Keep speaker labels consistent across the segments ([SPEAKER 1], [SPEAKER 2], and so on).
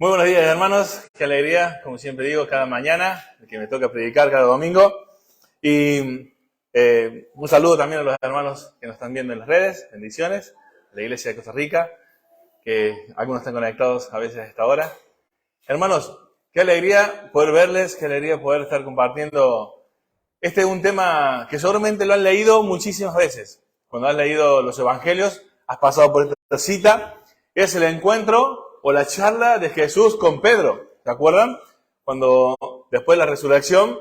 [SPEAKER 1] Muy buenos días, hermanos. Qué alegría, como siempre digo, cada mañana, que me toca predicar cada domingo. Y un saludo también a los hermanos que nos están viendo en las redes. Bendiciones. De la Iglesia de Costa Rica, que algunos están conectados a veces a esta hora. Hermanos, qué alegría poder verles, qué alegría poder estar compartiendo. Este es un tema que seguramente lo han leído muchísimas veces. Cuando has leído los evangelios, has pasado por esta cita. Es el encuentro o la charla de Jesús con Pedro. ¿Se acuerdan? Cuando después de la resurrección,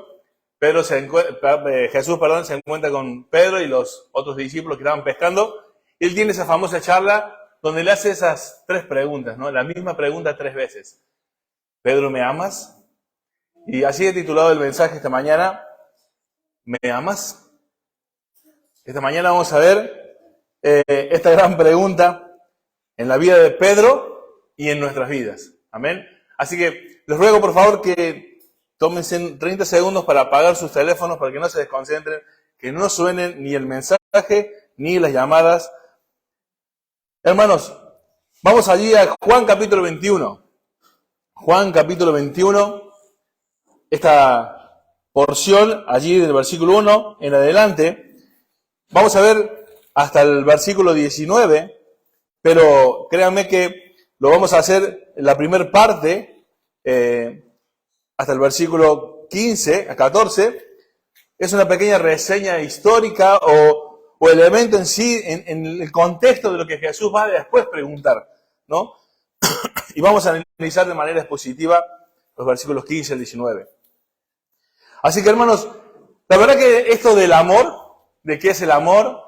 [SPEAKER 1] Jesús se encuentra con Pedro y los otros discípulos que estaban pescando. Él tiene esa famosa charla donde le hace esas tres preguntas, ¿no? La misma pregunta 3 veces. Pedro, ¿me amas? Y así he titulado el mensaje esta mañana. ¿Me amas? Esta mañana vamos a ver esta gran pregunta en la vida de Pedro y en nuestras vidas. Amén. Así que les ruego por favor que tómense 30 segundos para apagar sus teléfonos para que no se desconcentren, que no suenen ni el mensaje ni las llamadas. Hermanos, vamos allí a Juan capítulo 21. Juan capítulo 21, esta porción allí del versículo 1 en adelante. Vamos a ver hasta el versículo 19, pero créanme que lo vamos a hacer en la primera parte, hasta el versículo 15 a 14. Es una pequeña reseña histórica o elemento en sí, en el contexto de lo que Jesús va a después preguntar, ¿no? Y vamos a analizar de manera expositiva los versículos 15 al 19. Así que, hermanos, la verdad que esto del amor, de qué es el amor,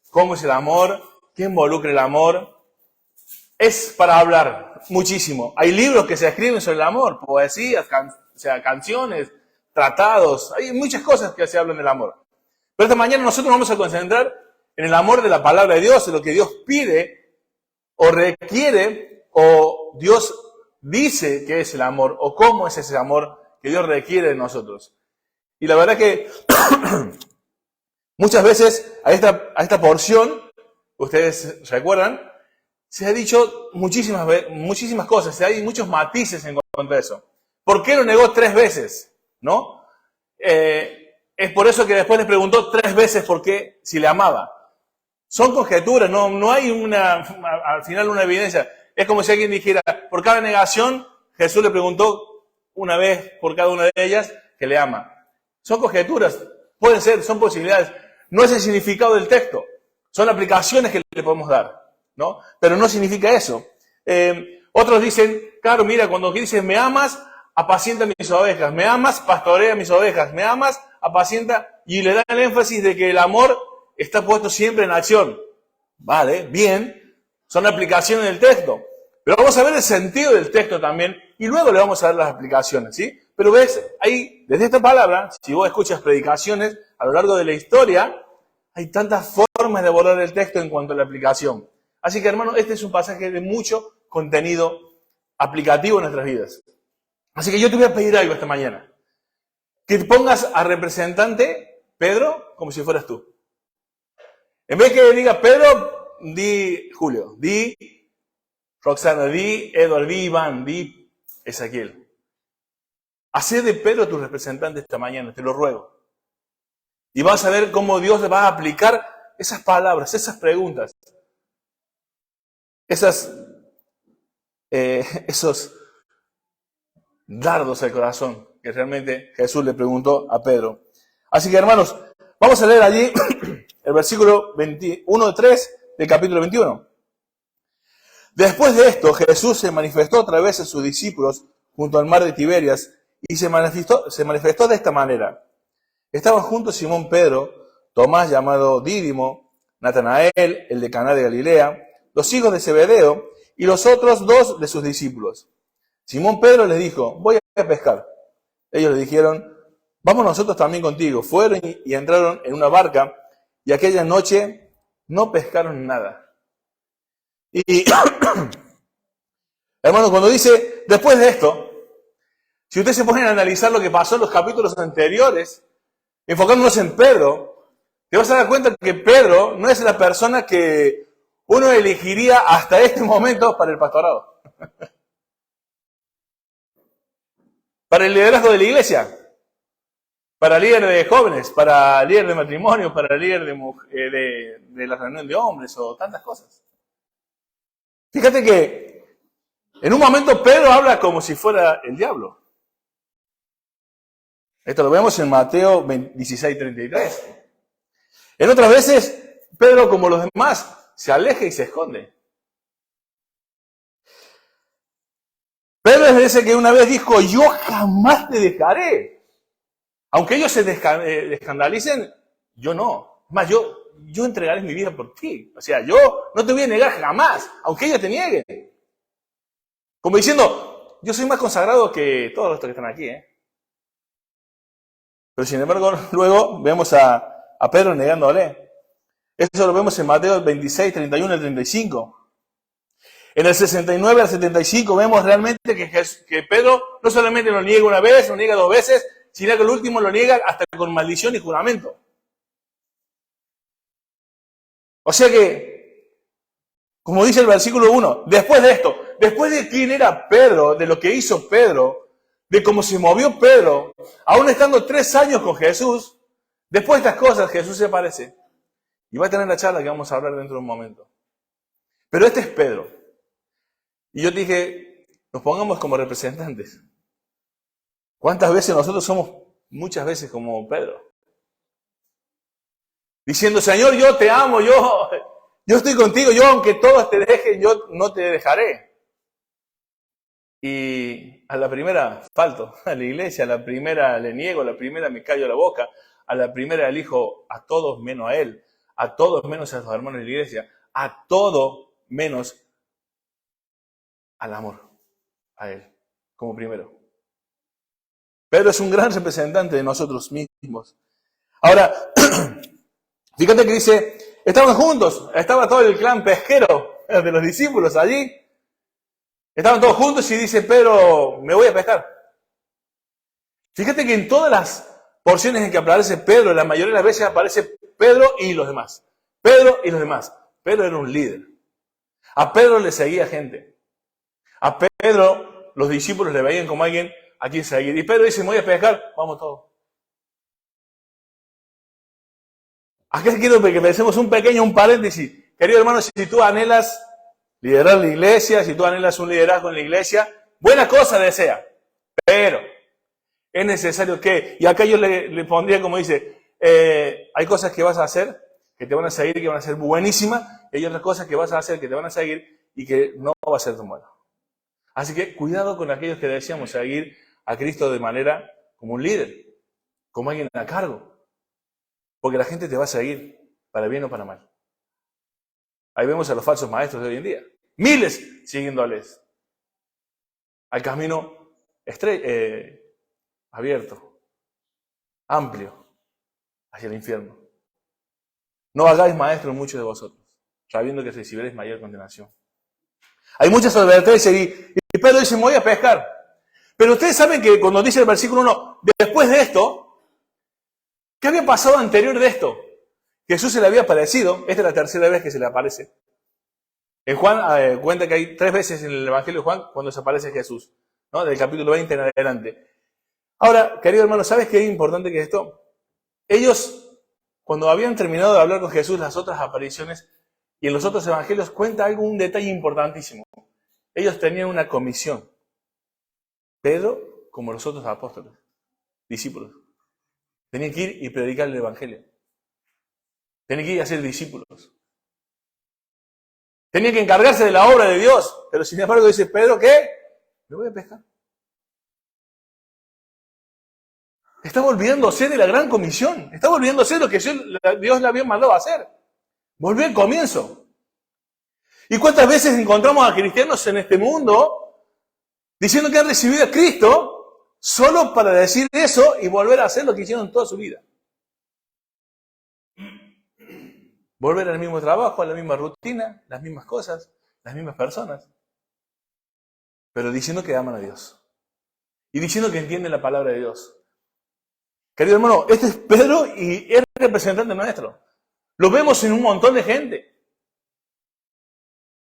[SPEAKER 1] cómo es el amor, qué involucra el amor, es para hablar muchísimo. Hay libros que se escriben sobre el amor, poesías, canciones, tratados, hay muchas cosas que se hablan del amor. Pero esta mañana nosotros vamos a concentrar en el amor de la palabra de Dios, en lo que Dios pide o requiere o Dios dice que es el amor o cómo es ese amor que Dios requiere de nosotros. Y la verdad que muchas veces a esta porción, ustedes recuerdan, se ha dicho muchísimas cosas, hay muchos matices en cuanto a eso. ¿Por qué lo negó 3 veces? ¿No? Es por eso que después les preguntó 3 veces por qué, si le amaba. Son conjeturas, no hay al final una evidencia. Es como si alguien dijera, por cada negación, Jesús le preguntó una vez por cada una de ellas que le ama. Son conjeturas, pueden ser, son posibilidades. No es el significado del texto, son aplicaciones que le podemos dar, ¿no? Pero no significa eso. Otros dicen, claro, mira, cuando dices me amas, apacienta mis ovejas, me amas, pastorea mis ovejas, me amas, apacienta, y le dan el énfasis de que el amor está puesto siempre en acción. Vale, bien, son aplicaciones del texto. Pero vamos a ver el sentido del texto también, y luego le vamos a dar las aplicaciones, ¿sí? Pero ves, ahí, desde esta palabra, si vos escuchas predicaciones a lo largo de la historia, hay tantas formas de abordar el texto en cuanto a la aplicación. Así que, hermano, este es un pasaje de mucho contenido aplicativo en nuestras vidas. Así que yo te voy a pedir algo esta mañana. Que te pongas a representante Pedro como si fueras tú. En vez que diga Pedro, di Julio, di Roxana, di Edward, di Iván, di Ezequiel. Hacé de Pedro tu representante esta mañana, te lo ruego. Y vas a ver cómo Dios va a aplicar esas palabras, esas preguntas. Esos dardos al corazón que realmente Jesús le preguntó a Pedro. Así que, hermanos, vamos a leer allí el versículo 21-3 del capítulo 21. Después de esto, Jesús se manifestó otra vez a sus discípulos junto al mar de Tiberias y se manifestó de esta manera. Estaban juntos Simón Pedro, Tomás llamado Dídimo, Natanael, el de Caná de Galilea, los hijos de Zebedeo y los otros 2 de sus discípulos. Simón Pedro les dijo, voy a pescar. Ellos le dijeron, vamos nosotros también contigo. Fueron y entraron en una barca y aquella noche no pescaron nada. Y hermanos, cuando dice, después de esto, si ustedes se ponen a analizar lo que pasó en los capítulos anteriores, enfocándonos en Pedro, te vas a dar cuenta que Pedro no es la persona que uno elegiría hasta este momento para el pastorado. para el liderazgo de la iglesia, para líder de jóvenes, para líder de matrimonio, para líder de la reunión de hombres o tantas cosas. Fíjate que en un momento Pedro habla como si fuera el diablo. Esto lo vemos en Mateo 16:33. En otras veces, Pedro, como los demás, se aleja y se esconde. Pedro es ese que una vez dijo, yo jamás te dejaré. Aunque ellos se escandalicen, yo no. Es más, yo entregaré mi vida por ti. O sea, yo no te voy a negar jamás, aunque ellos te nieguen. Como diciendo, yo soy más consagrado que todos los que están aquí, Pero sin embargo, luego vemos a Pedro negándole. Eso lo vemos en Mateo 26, 31 al 35. En el 69 al 75 vemos realmente que Pedro no solamente lo niega una vez, lo niega dos veces, sino que el último lo niega hasta con maldición y juramento. O sea que, como dice el versículo 1, después de esto, después de quién era Pedro, de lo que hizo Pedro, de cómo se movió Pedro, aún estando 3 años con Jesús, después de estas cosas Jesús se aparece y va a tener la charla que vamos a hablar dentro de un momento. Pero este es Pedro. Y yo te dije, nos pongamos como representantes. ¿Cuántas veces nosotros somos muchas veces como Pedro? Diciendo, Señor, yo te amo, yo estoy contigo, yo aunque todos te dejen, yo no te dejaré. Y a la primera falto a la iglesia, a la primera le niego, a la primera me callo la boca, a la primera elijo a todos menos a él, a todos menos a los hermanos de la iglesia, a todo menos al amor, a él, como primero. Pedro es un gran representante de nosotros mismos. Ahora, fíjate que dice, estaban juntos, estaba todo el clan pesquero de los discípulos allí. Estaban todos juntos y dice Pedro, me voy a pescar. Fíjate que en todas las porciones en que aparece Pedro, la mayoría de las veces aparece Pedro y los demás. Pedro y los demás. Pedro era un líder. A Pedro le seguía gente. A Pedro los discípulos le veían como alguien a quien seguir. Y Pedro dice, me voy a pescar, vamos todos. Aquí quiero que pensemos un paréntesis. Querido hermano, si tú anhelas liderar la iglesia, si tú anhelas un liderazgo en la iglesia, buena cosa desea. Pero es necesario que, y acá yo le pondría como dice, hay cosas que vas a hacer que te van a seguir y que van a ser buenísimas, y hay otras cosas que vas a hacer que te van a seguir y que no va a ser tan bueno. Así que cuidado con aquellos que deseamos seguir a Cristo de manera como un líder, como alguien a cargo. Porque la gente te va a seguir, para bien o para mal. Ahí vemos a los falsos maestros de hoy en día. Miles siguiéndoles. Al camino abierto, amplio, hacia el infierno. No hagáis maestros muchos de vosotros, sabiendo que recibiréis mayor condenación. Hay muchas advertencias y Pedro dice, me voy a pescar. Pero ustedes saben que cuando dice el versículo 1, después de esto, ¿qué había pasado anterior de esto? Jesús se le había aparecido, esta es la tercera vez que se le aparece. En Juan cuenta que hay 3 veces en el Evangelio de Juan cuando se aparece Jesús, ¿no? Del capítulo 20 en adelante. Ahora, querido hermano, ¿sabes qué es importante que esto? Ellos, cuando habían terminado de hablar con Jesús las otras apariciones y en los otros evangelios, cuenta un detalle importantísimo. Ellos tenían una comisión. Pedro, como los otros apóstoles, discípulos. Tenían que ir y predicar el evangelio. Tenían que ir a ser discípulos. Tenían que encargarse de la obra de Dios. Pero sin embargo dice Pedro, ¿qué? Me voy a pescar. Estaba olvidándose de la gran comisión. Estaba olvidándose de lo que Dios le había mandado a hacer. Volvió al comienzo. ¿Y cuántas veces encontramos a cristianos en este mundo diciendo que han recibido a Cristo solo para decir eso y volver a hacer lo que hicieron toda su vida? Volver al mismo trabajo, a la misma rutina, las mismas cosas, las mismas personas. Pero diciendo que aman a Dios. Y diciendo que entienden la palabra de Dios. Querido hermano, este es Pedro y es representante nuestro. Lo vemos en un montón de gente.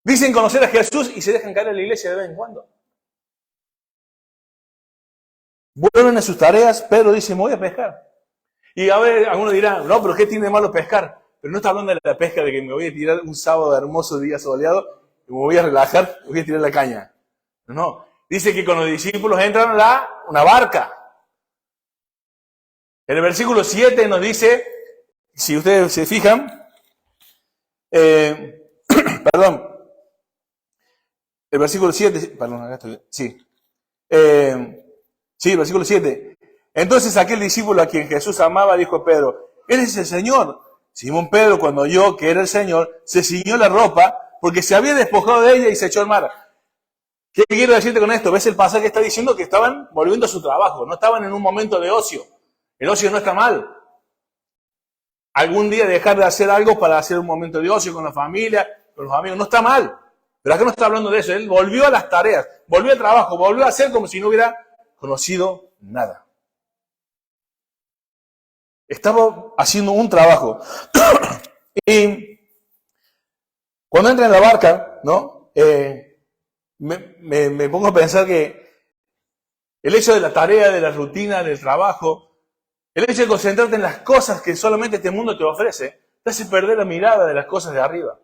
[SPEAKER 1] Dicen conocer a Jesús y se dejan caer a la iglesia de vez en cuando. vuelven a sus tareas, Pedro dice, me voy a pescar. Y a ver, algunos dirán, no, pero ¿qué tiene de malo pescar? Pero no está hablando de la pesca de que me voy a tirar un sábado hermoso día soleado, y me voy a relajar, y voy a tirar la caña. No, dice que con los discípulos entran a una barca. En el versículo 7 nos dice, si ustedes se fijan, perdón, el versículo 7, perdón, acá estoy, sí. Sí, versículo 7. Entonces aquel discípulo a quien Jesús amaba dijo a Pedro, ¿eres el Señor? Simón Pedro, cuando oyó que era el Señor, se ciñó la ropa porque se había despojado de ella y se echó al mar. ¿Qué quiero decirte con esto? ¿Ves el pasaje que está diciendo que estaban volviendo a su trabajo? No estaban en un momento de ocio. El ocio no está mal. Algún día dejar de hacer algo para hacer un momento de ocio con la familia, con los amigos, no está mal. Pero acá no está hablando de eso. Él volvió a las tareas, volvió al trabajo, volvió a hacer como si no hubiera conocido nada. Estaba haciendo un trabajo. Y cuando entra en la barca, ¿no? Me pongo a pensar que el hecho de la tarea, de la rutina, del trabajo, el hecho de concentrarte en las cosas que solamente este mundo te ofrece, te hace perder la mirada de las cosas de arriba.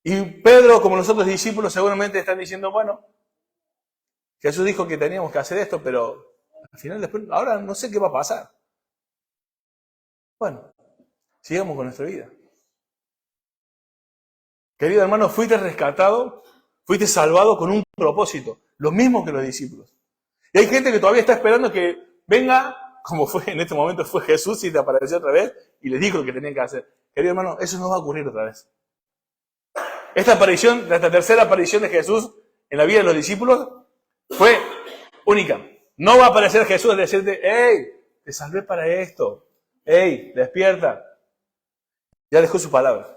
[SPEAKER 1] Y Pedro, como los otros discípulos, seguramente están diciendo, bueno, Jesús dijo que teníamos que hacer esto, pero al final después, ahora no sé qué va a pasar. Bueno, sigamos con nuestra vida. Querido hermano, fuiste rescatado, fuiste salvado con un propósito, lo mismo que los discípulos. Y hay gente que todavía está esperando que venga, como fue en este momento fue Jesús y te apareció otra vez y les dijo lo que tenían que hacer. Querido hermano, eso no va a ocurrir otra vez. Esta tercera aparición de Jesús en la vida de los discípulos fue única. No va a aparecer Jesús y decirte, hey, te salvé para esto. Hey, despierta. Ya dejó su palabra.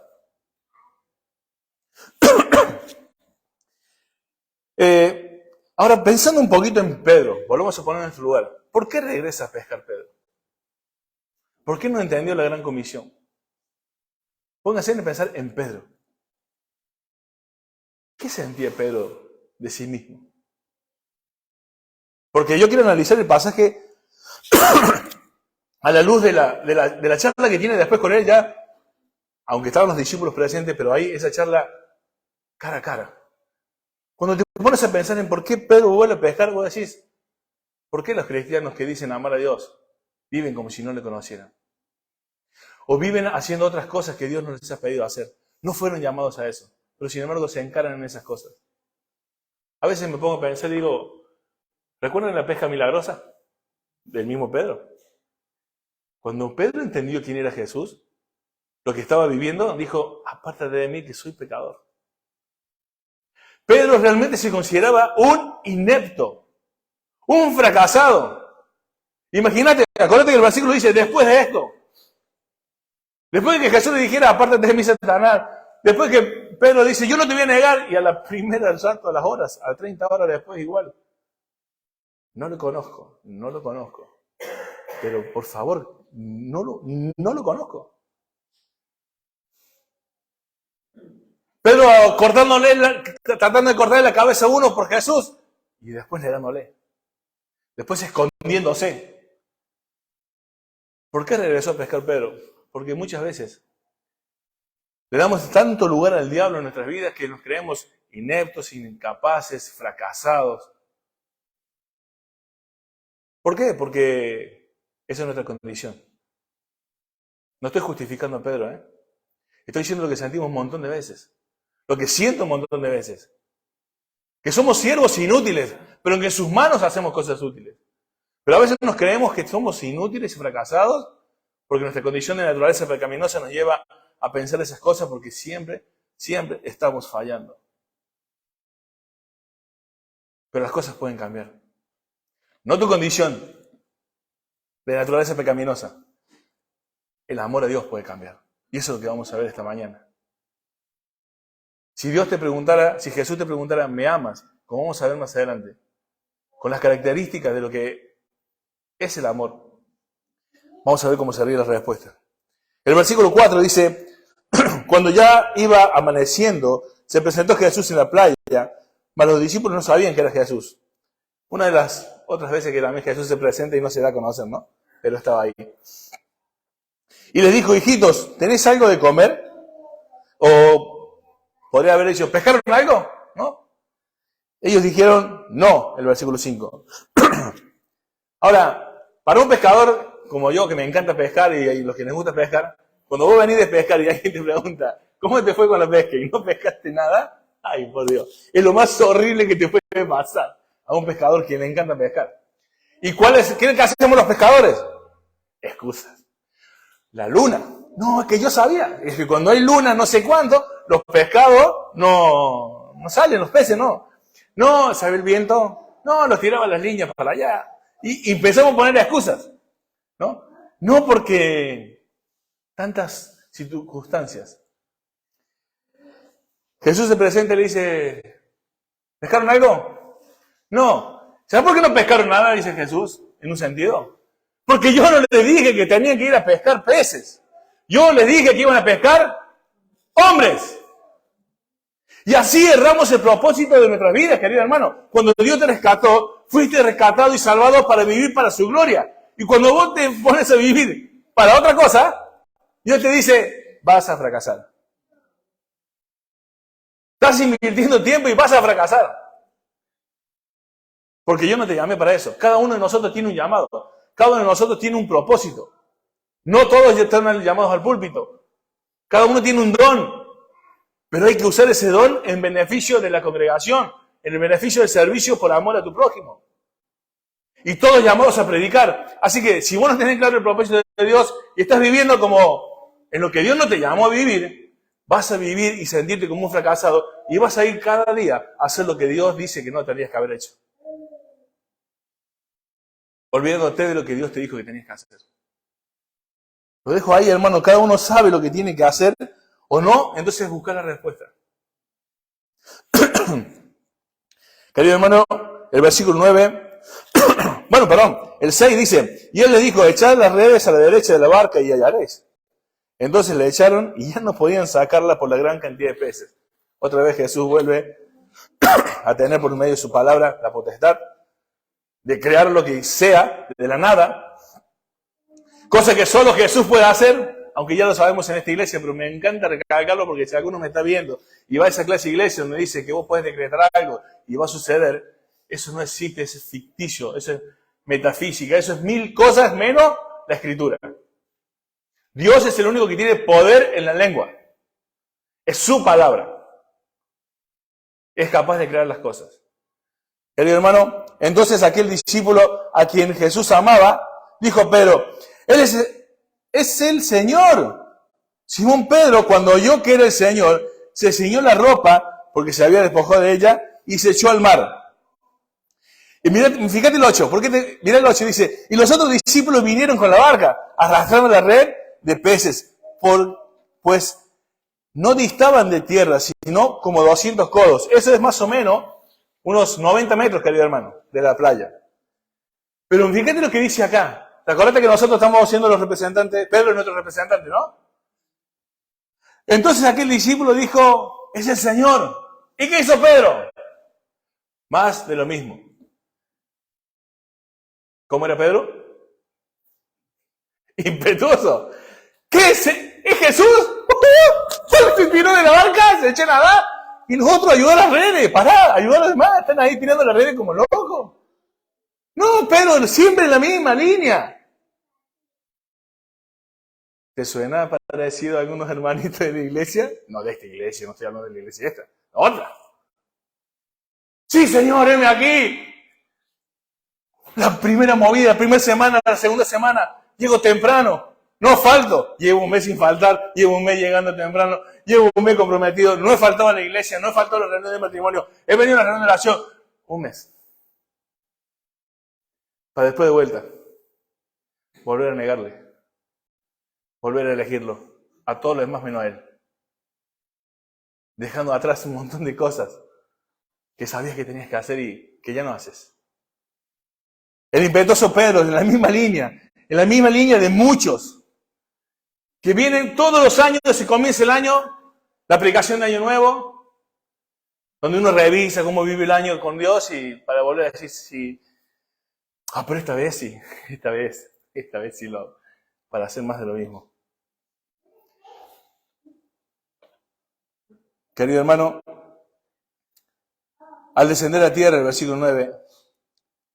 [SPEAKER 1] Ahora, pensando un poquito en Pedro, volvemos a poner en su lugar. ¿Por qué regresa a pescar Pedro? ¿Por qué no entendió la gran comisión? Pónganse a pensar en Pedro. ¿Qué sentía Pedro de sí mismo? Porque yo quiero analizar el pasaje a la luz de la charla que tiene después con él ya, aunque estaban los discípulos presentes, pero ahí esa charla cara a cara. Cuando te pones a pensar en por qué Pedro vuelve a pescar, vos decís, ¿por qué los cristianos que dicen amar a Dios viven como si no le conocieran? O viven haciendo otras cosas que Dios no les ha pedido hacer. No fueron llamados a eso, pero sin embargo se encaran en esas cosas. A veces me pongo a pensar y digo, ¿recuerdan la pesca milagrosa del mismo Pedro? Cuando Pedro entendió quién era Jesús, lo que estaba viviendo, dijo, apártate de mí que soy pecador. Pedro realmente se consideraba un inepto, un fracasado. Imagínate, acuérdate que el versículo dice, después de esto, después de que Jesús le dijera, apártate de mí, Satanás, después que Pedro dice, yo no te voy a negar, y a la primera del salto, a las horas, a 30 horas después igual, no lo conozco, pero por favor, no lo conozco. Pedro tratando de cortarle la cabeza a uno por Jesús, y después negándole. Después escondiéndose. ¿Por qué regresó a pescar Pedro? Porque muchas veces le damos tanto lugar al diablo en nuestras vidas que nos creemos ineptos, incapaces, fracasados. ¿Por qué? Porque esa es nuestra condición. No estoy justificando a Pedro, Estoy diciendo lo que sentimos un montón de veces. Lo que siento un montón de veces. Que somos siervos inútiles, pero en que en sus manos hacemos cosas útiles. Pero a veces nos creemos que somos inútiles y fracasados porque nuestra condición de naturaleza pecaminosa nos lleva a pensar esas cosas porque siempre estamos fallando. Pero las cosas pueden cambiar. No tu condición de naturaleza pecaminosa. El amor a Dios puede cambiar. Y eso es lo que vamos a ver esta mañana. Si Jesús te preguntara, ¿me amas? Como vamos a ver más adelante, con las características de lo que es el amor, vamos a ver cómo sería la respuesta. El versículo 4 dice, cuando ya iba amaneciendo, se presentó Jesús en la playa, mas los discípulos no sabían que era Jesús. Una de las otras veces que también Jesús se presenta y no se da a conocer, ¿no? Pero estaba ahí. Y les dijo, hijitos, ¿tenéis algo de comer? O podría haber dicho, ¿pescaron algo? ¿No? Ellos dijeron, no, el versículo 5. Ahora, para un pescador como yo, que me encanta pescar y los que les gusta pescar, cuando vos venís de pescar y alguien te pregunta, ¿cómo te fue con la pesca? Y no pescaste nada, ay, por Dios, es lo más horrible que te puede pasar a un pescador que le encanta pescar. ¿Y qué hacemos los pescadores? Excusas. La luna. No, es que yo sabía. Es que cuando hay luna, no sé cuánto, los pescados no salen, los peces no. No, ¿sabe el viento? No, los tiraba las líneas para allá. Y empezamos a poner excusas. ¿No? No porque tantas circunstancias. Jesús se presenta y le dice, ¿pescaron algo? No. ¿Sabes por qué no pescaron nada? Dice Jesús, en un sentido. Porque yo no les dije que tenían que ir a pescar peces. Yo les dije que iban a pescar hombres. Y así erramos el propósito de nuestras vidas, querido hermano. Cuando Dios te rescató, fuiste rescatado y salvado para vivir para su gloria. Y cuando vos te pones a vivir para otra cosa, Dios te dice, vas a fracasar. Estás invirtiendo tiempo y vas a fracasar. Porque yo no te llamé para eso. Cada uno de nosotros tiene un llamado. Cada uno de nosotros tiene un propósito. No todos están llamados al púlpito. Cada uno tiene un don. Pero hay que usar ese don en beneficio de la congregación, en el beneficio del servicio por amor a tu prójimo. Y todos llamados a predicar. Así que si vos no tenés claro el propósito de Dios y estás viviendo como en lo que Dios no te llamó a vivir, vas a vivir y sentirte como un fracasado y vas a ir cada día a hacer lo que Dios dice que no tendrías que haber hecho. Olvidándote de lo que Dios te dijo que tenías que hacer. Lo dejo ahí, hermano. Cada uno sabe lo que tiene que hacer o no, entonces buscar la respuesta. Querido hermano, el versículo 9, el 6 dice, y él le dijo, echad las redes a la derecha de la barca y hallaréis. Entonces le echaron y ya no podían sacarla por la gran cantidad de peces. Otra vez Jesús vuelve a tener por medio de su palabra la potestad de crear lo que sea de la nada, cosa que solo Jesús puede hacer, aunque ya lo sabemos en esta iglesia, pero me encanta recalcarlo porque si alguno me está viendo y va a esa clase de iglesia donde dice que vos podés decretar algo y va a suceder, eso no existe, eso es ficticio, eso es metafísica, eso es 1000 cosas menos la escritura. Dios es el único que tiene poder en la lengua. Es su palabra. Es capaz de crear las cosas. Querido hermano, entonces aquel discípulo a quien Jesús amaba, dijo, Pedro, Él es el Señor. Simón Pedro, cuando oyó que era el Señor, se ciñó la ropa, porque se había despojado de ella, y se echó al mar. Y fíjate el 8, mira el 8, dice, y los otros discípulos vinieron con la barca, arrastrando la red de peces, pues no distaban de tierra, sino como 200 codos. Eso es más o menos unos 90 metros, querido hermano, de la playa. Pero fíjate lo que dice acá. ¿Te acuerdas que nosotros estamos siendo los representantes? Pedro es nuestro representante, ¿no? Entonces aquel discípulo dijo, es el Señor. ¿Y qué hizo Pedro? Más de lo mismo. ¿Cómo era Pedro? Impetuoso. ¿Qué es? ¿Es Jesús? Se tiró de la barca, se echó a nadar. Y nosotros ayudar a las redes, pará, ayudar a los demás, están ahí tirando las redes como locos. No, Pedro, siempre en la misma línea. ¿Te suena parecido a algunos hermanitos de la iglesia? No de esta iglesia, no estoy hablando de la iglesia esta, la otra. Sí, Señor, heme aquí. La primera movida, la primera semana, la segunda semana, llego temprano. No falto, llevo un mes sin faltar, llevo un mes llegando temprano, llevo un mes comprometido, no he faltado a la iglesia, no he faltado a la reunión de matrimonio, he venido a la reunión de oración, un mes. Para después de vuelta, volver a negarle, volver a elegirlo, a todos los demás menos a él. Dejando atrás un montón de cosas que sabías que tenías que hacer y que ya no haces. El impetuoso Pedro, en la misma línea de muchos, que vienen todos los años, se comienza el año, la aplicación de Año Nuevo, donde uno revisa cómo vive el año con Dios y para volver a decir Pero esta vez sí, esta vez sí para hacer más de lo mismo. Querido hermano, al descender a tierra, el versículo 9,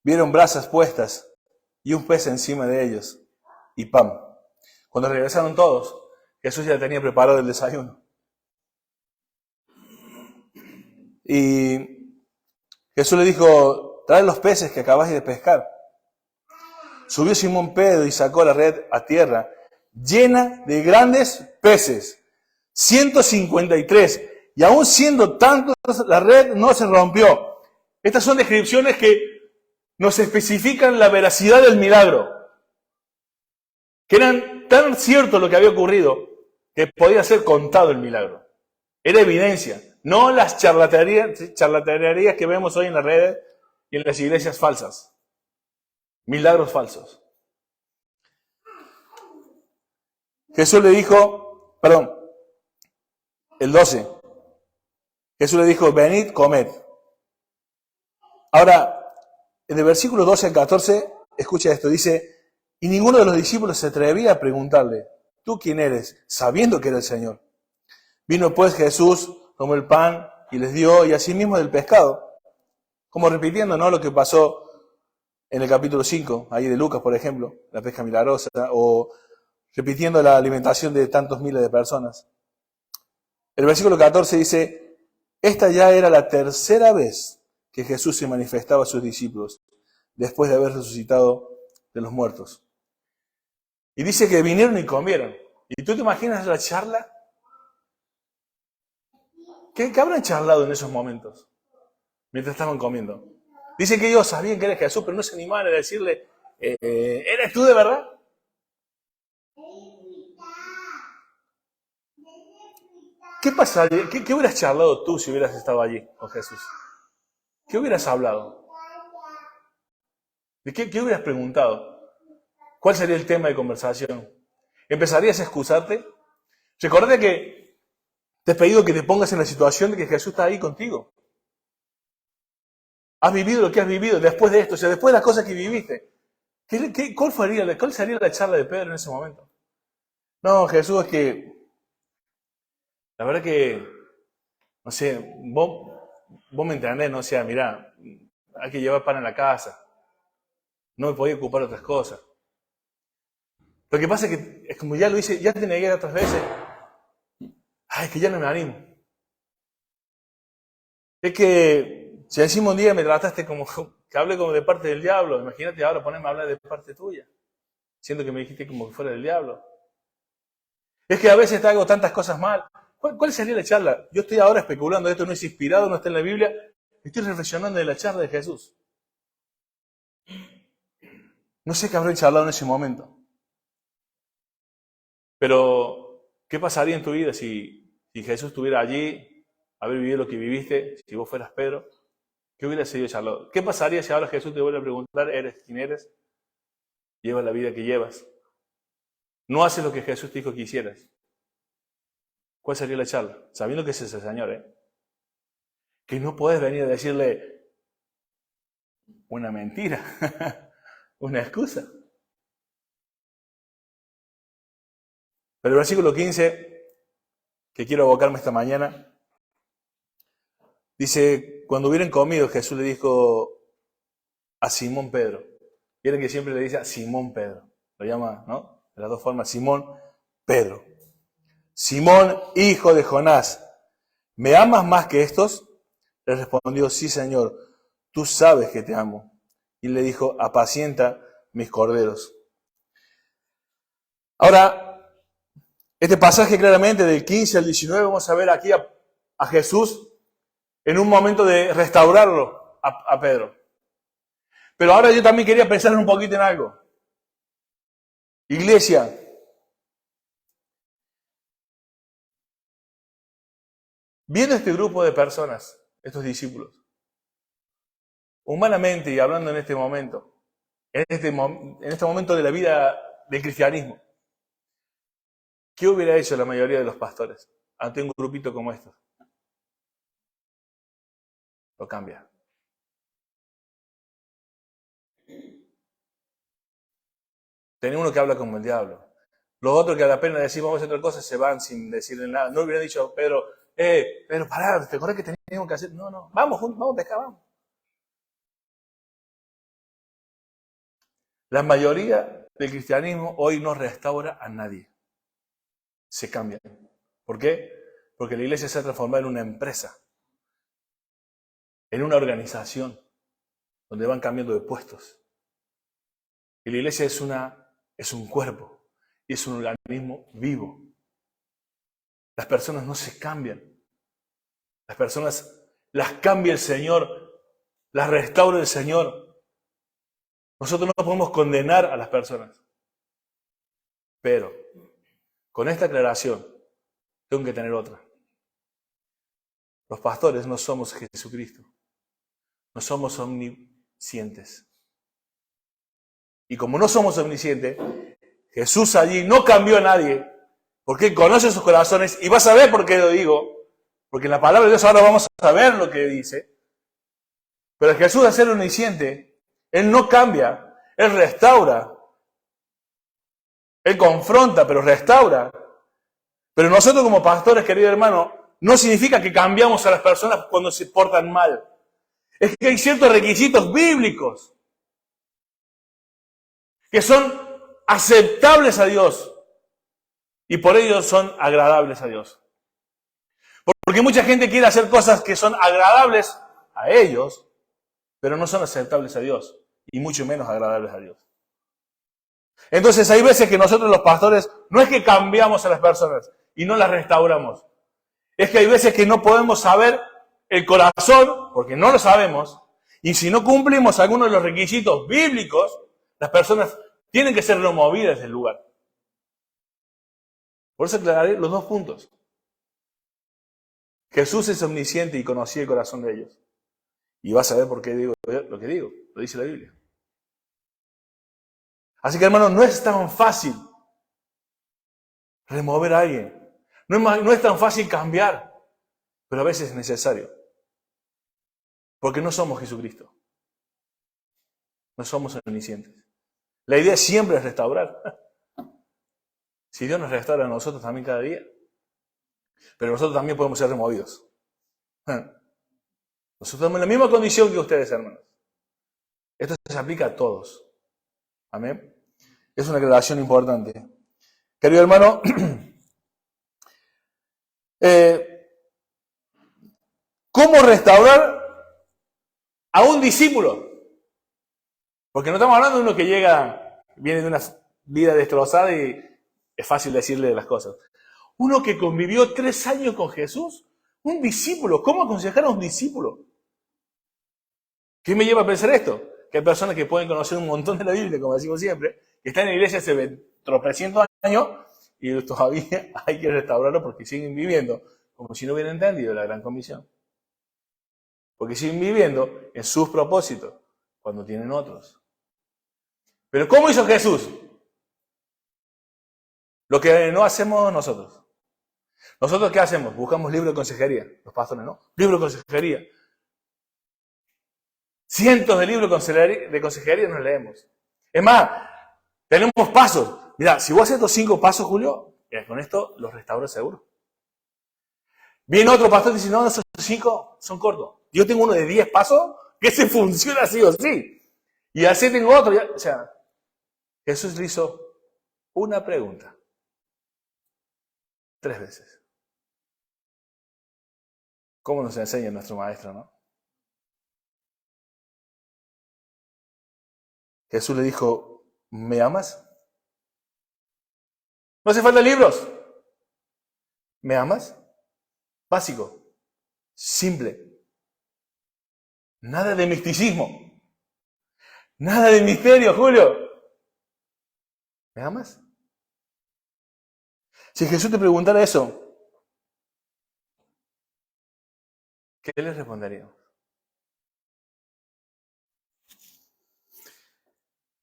[SPEAKER 1] vieron brasas puestas y un pez encima de ellos y pan. Cuando regresaron todos, Jesús ya tenía preparado el desayuno. Y Jesús le dijo, trae los peces que acabáis de pescar. Subió Simón Pedro y sacó la red a tierra, llena de grandes peces, 153. Y aún siendo tantos, la red no se rompió. Estas son descripciones que nos especifican la veracidad del milagro. Que eran tan cierto lo que había ocurrido, que podía ser contado el milagro. Era evidencia, no las charlatanerías que vemos hoy en las redes y en las iglesias falsas. Milagros falsos. Jesús le dijo, el 12. Jesús le dijo, venid, comed. Ahora, en el versículo 12 al 14, escucha esto, dice, y ninguno de los discípulos se atrevía a preguntarle, ¿tú quién eres? Sabiendo que era el Señor. Vino pues Jesús, tomó el pan y les dio, y asimismo del pescado. Como repitiendo, ¿no?, lo que pasó en el capítulo 5, ahí de Lucas, por ejemplo, la pesca milagrosa, o repitiendo la alimentación de tantos miles de personas. El versículo 14 dice, esta ya era la tercera vez que Jesús se manifestaba a sus discípulos, después de haber resucitado de los muertos. Y dice que vinieron y comieron. ¿Y tú te imaginas la charla? ¿Qué habrán charlado en esos momentos? Mientras estaban comiendo. Dice que ellos sabían que era Jesús, pero no se animaban a decirle, ¿eres tú de verdad? ¿Qué pasaría? ¿Qué hubieras charlado tú si hubieras estado allí con Jesús? ¿Qué hubieras hablado? ¿De qué hubieras preguntado? ¿Cuál sería el tema de conversación? ¿Empezarías a excusarte? Recordate que te he pedido que te pongas en la situación de que Jesús está ahí contigo. Has vivido lo que has vivido después de esto, o sea, después de las cosas que viviste. ¿Cuál sería la charla de Pedro en ese momento? No, Jesús, es que la verdad que, no sé, vos me entendés, no, o sea, mirá, hay que llevar pan a la casa. No me podía ocupar de otras cosas. Lo que pasa es que, es como ya lo hice, ya te negué otras veces. Es que ya no me animo. Es que si encima un día me trataste como que hablé como de parte del diablo, imagínate ahora ponerme a hablar de parte tuya, siendo que me dijiste como que fuera del diablo. Es que a veces te hago tantas cosas mal. ¿Cuál sería la charla? Yo estoy ahora especulando, esto no es inspirado, no está en la Biblia, estoy reflexionando de la charla de Jesús. No sé qué habré charlado en ese momento. Pero, ¿qué pasaría en tu vida si Jesús estuviera allí, haber vivido lo que viviste, si vos fueras Pedro? ¿Qué hubiera sido charlado? ¿Qué pasaría si ahora Jesús te vuelve a preguntar, ¿eres quién eres? ¿Llevas la vida que llevas? No haces lo que Jesús te dijo que hicieras. ¿Cuál sería la charla? Sabiendo que ese es el Señor, que no puedes venir a decirle una mentira, una excusa. Pero el versículo 15, que quiero abocarme esta mañana, dice, cuando hubieran comido, Jesús le dijo a Simón Pedro. Vieron que siempre le dice a Simón Pedro. Lo llama, ¿no? De las dos formas, Simón Pedro. Simón, hijo de Jonás, ¿me amas más que estos? Le respondió, sí, Señor, tú sabes que te amo. Y le dijo, apacienta mis corderos. Ahora, este pasaje claramente del 15 al 19, vamos a ver aquí a Jesús en un momento de restaurarlo a Pedro. Pero ahora yo también quería pensar un poquito en algo. Iglesia, viendo este grupo de personas, estos discípulos, humanamente y hablando en este momento, en este momento de la vida del cristianismo, ¿qué hubiera hecho la mayoría de los pastores ante un grupito como estos? Lo cambia. Tenés uno que habla como el diablo. Los otros que a la pena decir vamos a hacer otra cosa se van sin decirle nada. No hubieran dicho a Pedro, Pedro, pará, ¿te acordás que teníamos que hacer? No, vamos juntos, vamos a pescar, vamos. La mayoría del cristianismo hoy no restaura a nadie. Se cambia. ¿Por qué? Porque la iglesia se ha transformado en una empresa, en una organización, donde van cambiando de puestos. Y la iglesia es un cuerpo y es un organismo vivo. Las personas no se cambian. Las personas las cambia el Señor, las restaura el Señor. Nosotros no podemos condenar a las personas. Pero con esta aclaración tengo que tener otra. Los pastores no somos Jesucristo. No somos omniscientes. Y como no somos omniscientes, Jesús allí no cambió a nadie, porque Él conoce sus corazones y va a saber por qué lo digo, porque en la palabra de Dios ahora vamos a saber lo que dice. Pero Jesús, al ser omnisciente, Él no cambia, Él restaura. Él confronta, pero restaura. Pero nosotros como pastores, querido hermano, no significa que cambiamos a las personas cuando se portan mal. Es que hay ciertos requisitos bíblicos que son aceptables a Dios y por ello son agradables a Dios. Porque mucha gente quiere hacer cosas que son agradables a ellos, pero no son aceptables a Dios y mucho menos agradables a Dios. Entonces hay veces que nosotros los pastores no es que cambiamos a las personas y no las restauramos. Es que hay veces que no podemos saber el corazón, porque no lo sabemos, y si no cumplimos algunos de los requisitos bíblicos, las personas tienen que ser removidas del lugar. Por eso aclararé los dos puntos. Jesús es omnisciente y conocía el corazón de ellos. Y vas a ver por qué digo lo que digo, lo dice la Biblia. Así que, hermanos, no es tan fácil remover a alguien. No es tan fácil cambiar, pero a veces es necesario. Porque no somos Jesucristo. No somos omniscientes. La idea siempre es restaurar. Si Dios nos restaura a nosotros también cada día, pero nosotros también podemos ser removidos. Nosotros estamos en la misma condición que ustedes, hermanos. Esto se aplica a todos. Amén. Es una aclaración importante. Querido hermano, ¿cómo restaurar a un discípulo? Porque no estamos hablando de uno que viene de una vida destrozada y es fácil decirle las cosas. Uno que convivió 3 años con Jesús, un discípulo. ¿Cómo aconsejar a un discípulo? ¿Qué me lleva a pensar esto? Que hay personas que pueden conocer un montón de la Biblia, como decimos siempre, que están en la iglesia hace 300 años y todavía hay que restaurarlo porque siguen viviendo como si no hubieran entendido la gran comisión. Porque siguen viviendo en sus propósitos cuando tienen otros. Pero ¿cómo hizo Jesús? Lo que no hacemos nosotros. ¿Nosotros qué hacemos? Buscamos libros de consejería. Los pastores no. Libros de consejería. Cientos de libros de consejería nos leemos. Es más, tenemos pasos. Mira, si vos haces estos 5 pasos, Julio, con esto los restauro seguro. Viene otro pastor y dice, no, esos 5 son cortos. Yo tengo uno de 10 pasos que se funciona así o sí. Y así tengo otro. O sea, Jesús le hizo una pregunta. 3 veces. ¿Cómo nos enseña nuestro maestro, no? Jesús le dijo, ¿me amas? No hace falta libros. ¿Me amas? Básico. Simple. Nada de misticismo. Nada de misterio, Julio. ¿Me amas? Si Jesús te preguntara eso, ¿qué le responderíamos?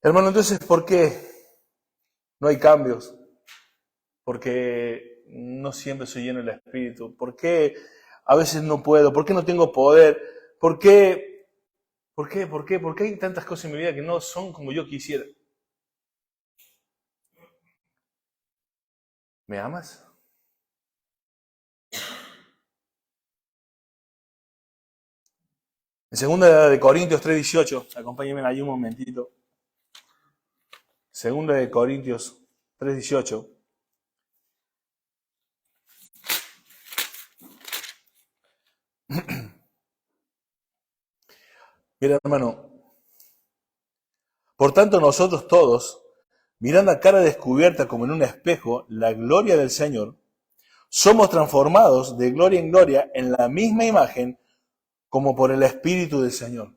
[SPEAKER 1] Hermano, entonces, ¿por qué no hay cambios? ¿Por qué no siempre soy lleno del Espíritu? ¿Por qué a veces no puedo? ¿Por qué no tengo poder? ¿Por qué hay tantas cosas en mi vida que no son como yo quisiera? ¿Me amas? En 2 Corintios 3:18, acompáñenme ahí un momentito. 2 Corintios 3:18. Mira, hermano, por tanto nosotros todos, mirando a cara descubierta como en un espejo la gloria del Señor, somos transformados de gloria en gloria en la misma imagen como por el Espíritu del Señor.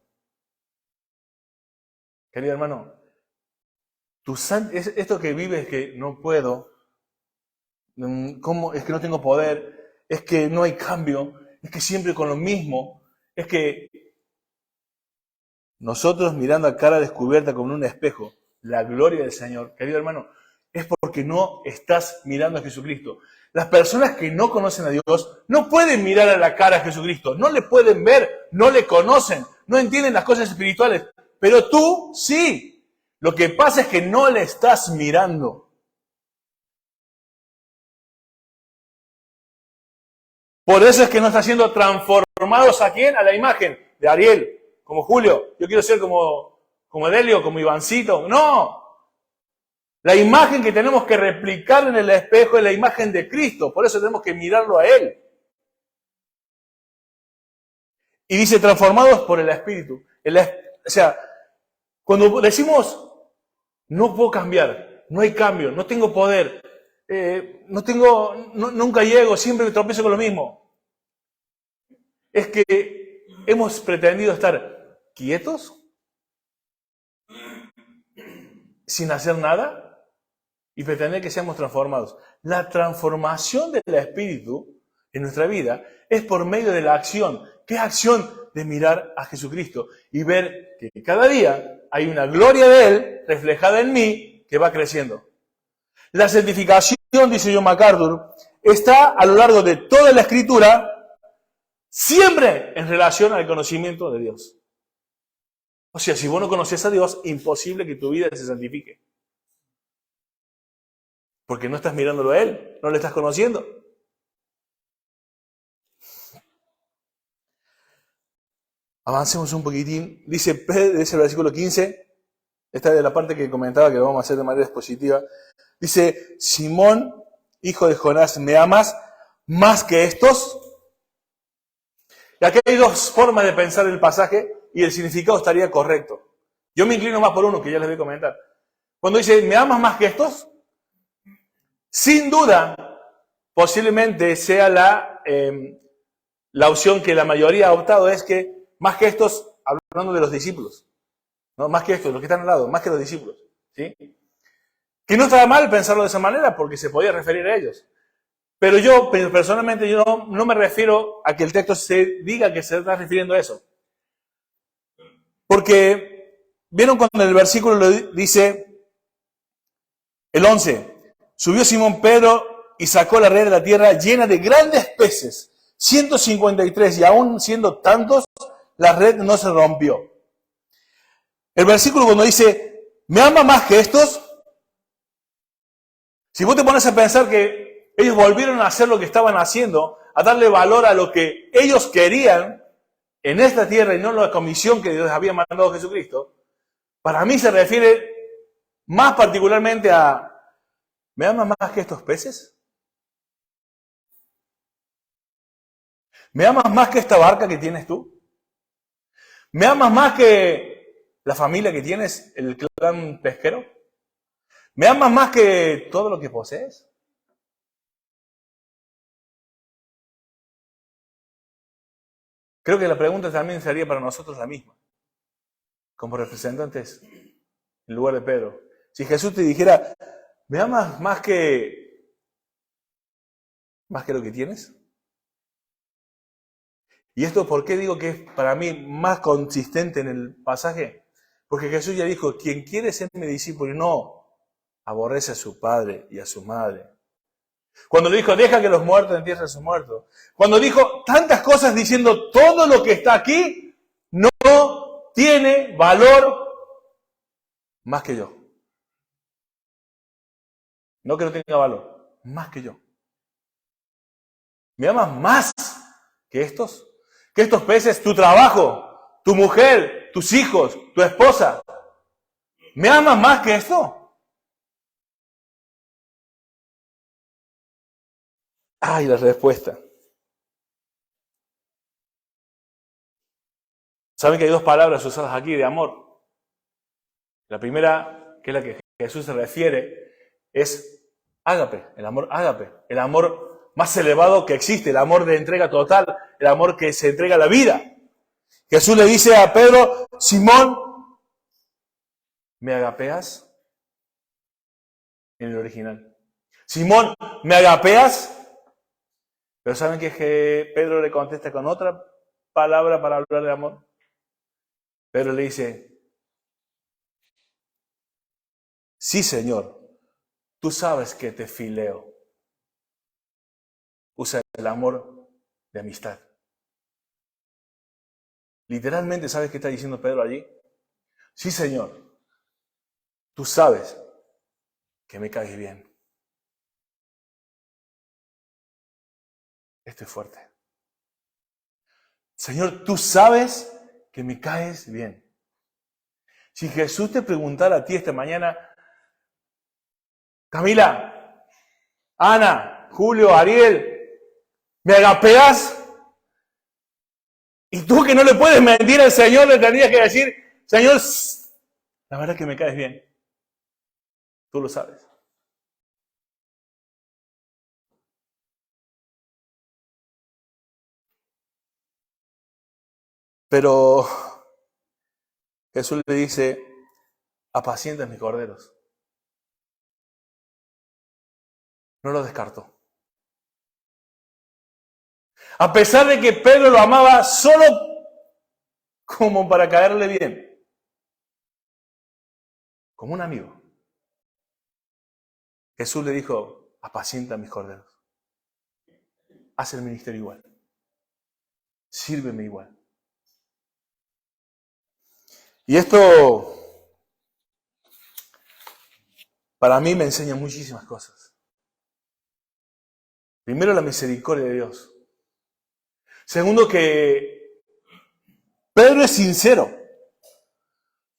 [SPEAKER 1] Querido hermano, esto que vives que no puedo, ¿cómo? Es que no tengo poder, es que no hay cambio, es que siempre con lo mismo, es que nosotros mirando a cara descubierta como en un espejo la gloria del Señor, querido hermano, es porque no estás mirando a Jesucristo. Las personas que no conocen a Dios no pueden mirar a la cara a Jesucristo, no le pueden ver, no le conocen, no entienden las cosas espirituales, pero tú sí. Lo que pasa es que no le estás mirando. Por eso es que no está siendo transformados ¿a quién? A la imagen de Ariel, como Julio. Yo quiero ser como Delio, como Ivancito. No. La imagen que tenemos que replicar en el espejo es la imagen de Cristo. Por eso tenemos que mirarlo a Él. Y dice transformados por el Espíritu. O sea, cuando decimos no puedo cambiar, no hay cambio, no tengo poder, nunca llego, siempre me tropiezo con lo mismo. Es que hemos pretendido estar quietos, sin hacer nada, y pretender que seamos transformados. La transformación del Espíritu en nuestra vida es por medio de la acción. ¿Qué acción? De mirar a Jesucristo y ver que cada día hay una gloria de Él reflejada en mí que va creciendo. La santificación, dice John MacArthur, está a lo largo de toda la Escritura siempre en relación al conocimiento de Dios. O sea, si vos no conoces a Dios, imposible que tu vida se santifique. Porque no estás mirándolo a Él, no le estás conociendo. Avancemos un poquitín. Dice el versículo 15, esta es de la parte que comentaba que lo vamos a hacer de manera expositiva. Dice, Simón, hijo de Jonás, ¿me amas más que estos? Y aquí hay dos formas de pensar el pasaje y el significado estaría correcto. Yo me inclino más por uno que ya les voy a comentar. Cuando dice, ¿me amas más que estos? Sin duda, posiblemente sea la opción que la mayoría ha optado, es que más que estos, hablando de los discípulos, ¿no? Más que estos, los que están al lado, más que los discípulos, ¿sí? Que no estaba mal pensarlo de esa manera porque se podía referir a ellos. Pero yo, personalmente, yo no me refiero a que el texto se diga que se está refiriendo a eso. Porque, ¿vieron cuando en el versículo dice, el 11, subió Simón Pedro y sacó la red de la tierra llena de grandes peces, 153, y aún siendo tantos, la red no se rompió. El versículo cuando dice, ¿me ama más que estos? Si vos te pones a pensar que ellos volvieron a hacer lo que estaban haciendo, a darle valor a lo que ellos querían en esta tierra y no la comisión que Dios había mandado a Jesucristo, para mí se refiere más particularmente a, ¿me amas más que estos peces? ¿Me amas más que esta barca que tienes tú? ¿Me amas más que la familia que tienes, el clan pesquero? ¿Me amas más que todo lo que posees? Creo que la pregunta también sería para nosotros la misma, como representantes en lugar de Pedro. Si Jesús te dijera, ¿me amas más que lo que tienes? ¿Y esto por qué digo que es para mí más consistente en el pasaje? Porque Jesús ya dijo, quien quiere ser mi discípulo y no aborrece a su padre y a su madre. Cuando le dijo, deja que los muertos entierren a sus muertos. Cuando dijo tantas cosas diciendo, todo lo que está aquí no tiene valor más que yo. No que no tenga valor, más que yo. ¿Me amas más que estos? Que estos peces, tu trabajo, tu mujer, tus hijos, tu esposa. ¿Me amas más que esto? Ay, la respuesta. Saben que hay dos palabras usadas aquí de amor. La primera, que es la que Jesús se refiere, es ágape, el amor ágape, el amor más elevado que existe, el amor de entrega total, el amor que se entrega a la vida. Jesús le dice a Pedro, Simón, ¿me agapeas? En el original. Simón, ¿me agapeas? Pero ¿saben que Pedro le contesta con otra palabra para hablar de amor? Pedro le dice, sí, Señor, tú sabes que te fileo. Usa el amor de amistad. Literalmente, ¿sabes qué está diciendo Pedro allí? Sí, Señor, tú sabes que me caes bien. Esto es fuerte. Señor, tú sabes que me caes bien. Si Jesús te preguntara a ti esta mañana, Camila, Ana, Julio, Ariel, ¿me agapeas? Y tú que no le puedes mentir al Señor, le tendrías que decir, Señor, la verdad es que me caes bien. Tú lo sabes. Pero Jesús le dice, apacienta mis corderos. No lo descartó. A pesar de que Pedro lo amaba solo como para caerle bien. Como un amigo. Jesús le dijo, apacienta mis corderos. Haz el ministerio igual. Sírveme igual. Y esto para mí me enseña muchísimas cosas. Primero, la misericordia de Dios. Segundo, que Pedro es sincero.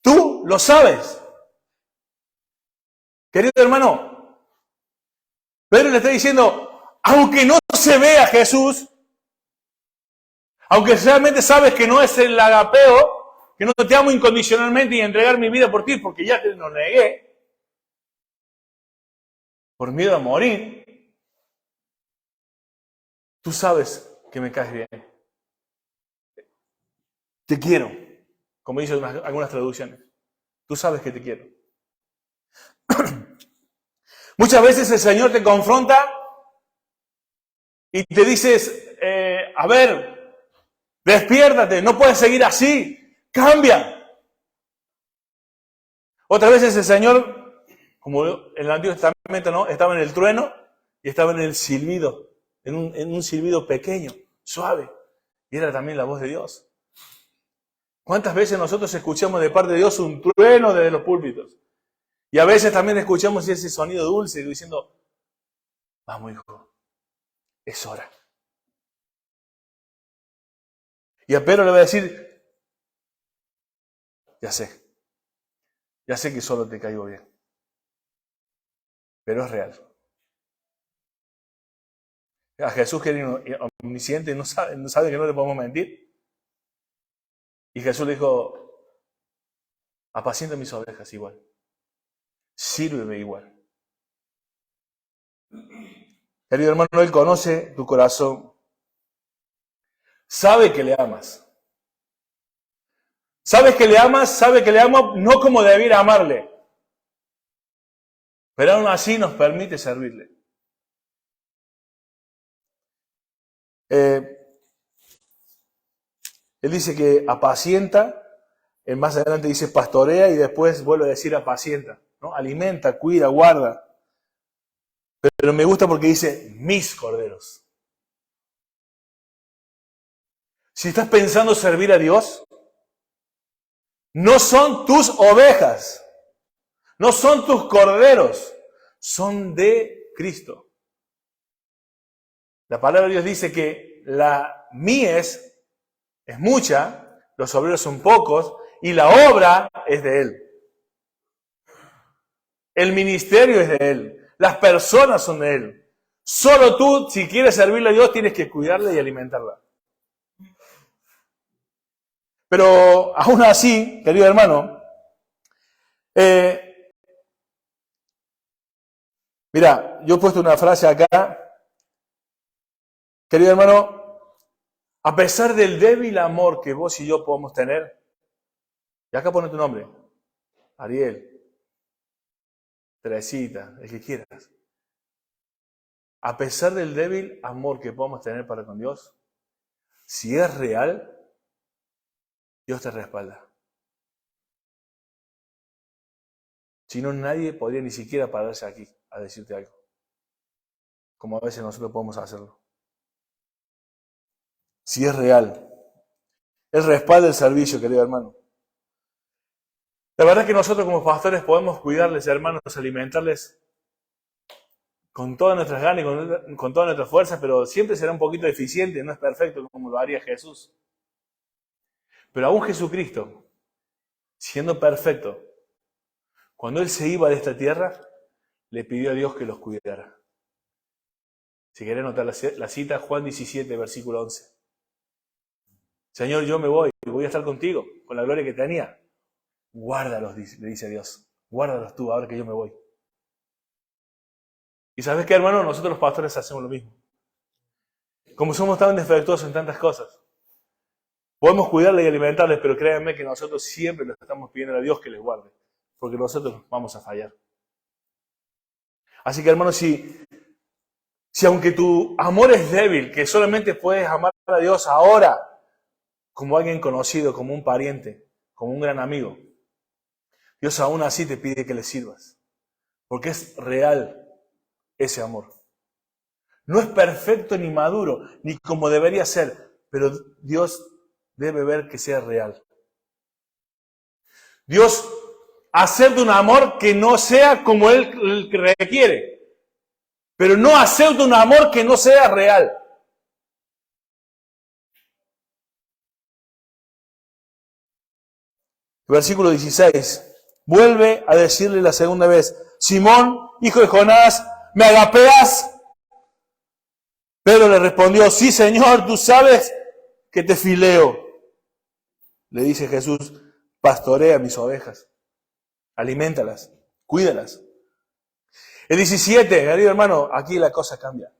[SPEAKER 1] Tú lo sabes. Querido hermano, Pedro le está diciendo, aunque no se vea Jesús, aunque realmente sabes que no es el agapeo, que no te amo incondicionalmente y entregar mi vida por ti, porque ya te lo negué, por miedo a morir, tú sabes que me caes bien. Te quiero, como dicen algunas traducciones. Tú sabes que te quiero. Muchas veces el Señor te confronta y te dices, a ver, despiértate, no puedes seguir así, cambia. Otras veces el Señor, como en el Antiguo Testamento, ¿no? Estaba en el trueno y estaba en el silbido, en un silbido pequeño, suave. Y era también la voz de Dios. ¿Cuántas veces nosotros escuchamos de parte de Dios un trueno desde los púlpitos? Y a veces también escuchamos ese sonido dulce diciendo, vamos hijo, es hora. Y a Pedro le va a decir, ya sé que solo te caigo bien, pero es real. A Jesús, que es omnisciente, no sabe que no le podemos mentir. Y Jesús le dijo, apacienta mis ovejas igual, sírveme igual. Querido hermano, Él conoce tu corazón, sabe que le amas. Sabes que le amas, sabe que le amo no como debiera amarle, pero aún así nos permite servirle. Él dice que apacienta, más adelante dice pastorea y después vuelve a decir apacienta, ¿no? Alimenta, cuida, guarda. Pero me gusta porque dice mis corderos. Si estás pensando servir a Dios, no son tus ovejas, no son tus corderos, son de Cristo. La palabra de Dios dice que la mies es mucha, los obreros son pocos y la obra es de Él. El ministerio es de Él. Las personas son de Él. Solo tú, si quieres servirle a Dios, tienes que cuidarla y alimentarla. Pero aún así, querido hermano, mira, yo he puesto una frase acá. Querido hermano, a pesar del débil amor que vos y yo podemos tener, y acá pone tu nombre, Ariel, Teresita, el que quieras. A pesar del débil amor que podemos tener para con Dios, si es real, Dios te respalda. Si no, nadie podría ni siquiera pararse aquí a decirte algo, como a veces nosotros podemos hacerlo. Si es real, Él respalda el servicio, querido hermano. La verdad es que nosotros como pastores podemos cuidarles, hermanos, alimentarles con todas nuestras ganas y con todas nuestras fuerzas, pero siempre será un poquito deficiente, no es perfecto como lo haría Jesús. Pero aún Jesucristo, siendo perfecto, cuando Él se iba de esta tierra, le pidió a Dios que los cuidara. Si querés notar la cita, Juan 17, versículo 11. Señor, yo me voy y voy a estar contigo, con la gloria que tenía. Guárdalos, le dice Dios. Guárdalos tú, ahora que yo me voy. Y ¿sabes qué, hermano? Nosotros los pastores hacemos lo mismo. Como somos tan defectuosos en tantas cosas, podemos cuidarles y alimentarles, pero créanme que nosotros siempre les estamos pidiendo a Dios que les guarde, porque nosotros vamos a fallar. Así que, hermano, si aunque tu amor es débil, que solamente puedes amar a Dios ahora, como alguien conocido, como un pariente, como un gran amigo, Dios aún así te pide que le sirvas, porque es real ese amor. No es perfecto ni maduro, ni como debería ser, pero Dios debe ver que sea real. Dios acepta un amor que no sea como Él requiere, pero no acepta un amor que no sea real. Versículo 16. Vuelve a decirle la segunda vez: Simón, hijo de Jonás, ¿me agapeas? Pedro le respondió: sí, Señor, tú sabes que te fileo. Le dice Jesús: pastorea mis ovejas, aliméntalas, cuídalas. El 17, querido hermano, aquí la cosa cambia.